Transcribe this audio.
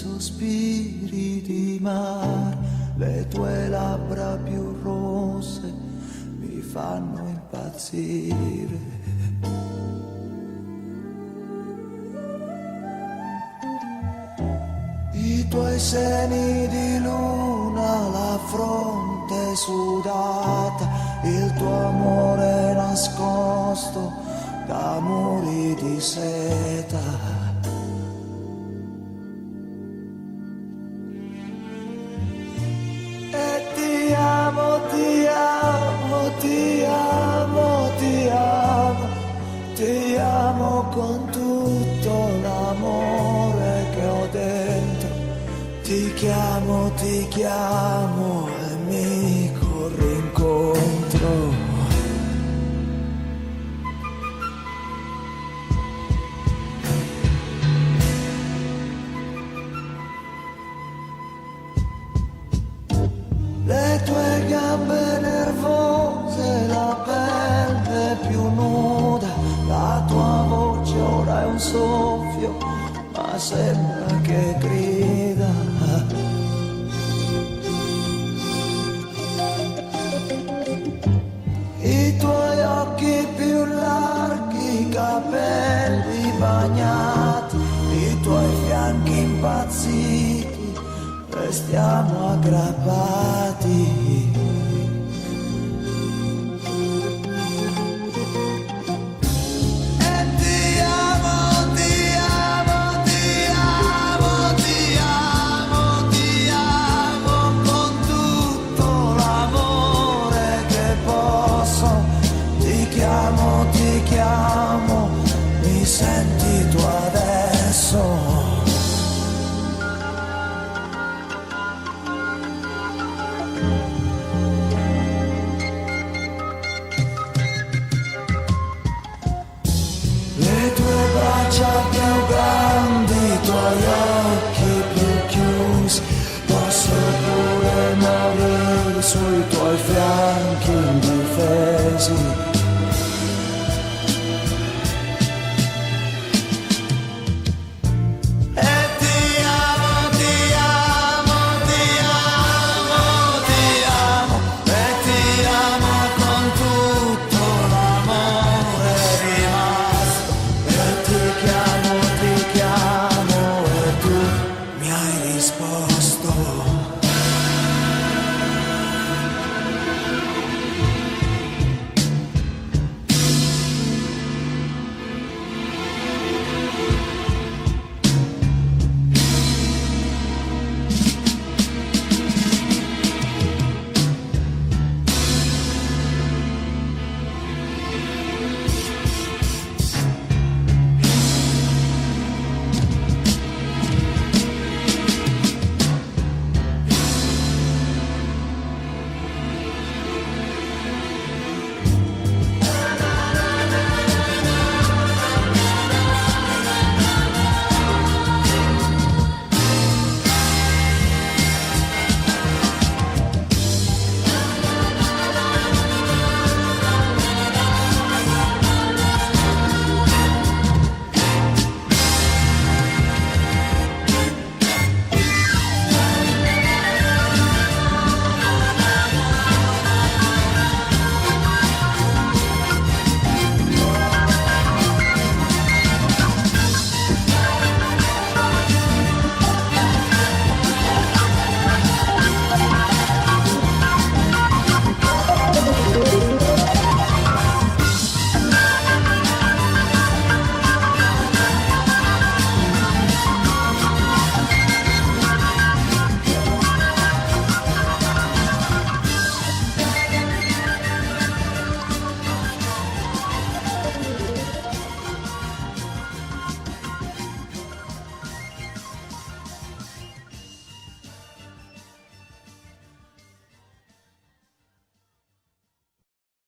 sospiri di mare, le tue labbra più rosse mi fanno impazzire. I tuoi seni di luna, la fronte sudata, il tuo amore nascosto da muri di seta. E ti amo, ti amo, ti amo, ti amo, ti amo con tutto l'amore che ho dentro. Ti chiamo e mi corri incontro. Le tue gambe nervose, la pelle più nuda, la tua voce ora è un soffio, ma sembra che grida. I tuoi occhi più larghi, i capelli bagnati, i tuoi fianchi impazziti, restiamo aggrappati. Ti chiamo, mi senti tu adesso? Le tue braccia più grandi, i tuoi occhi più chiusi, posso pure morire sui tuoi fianchi indifesi.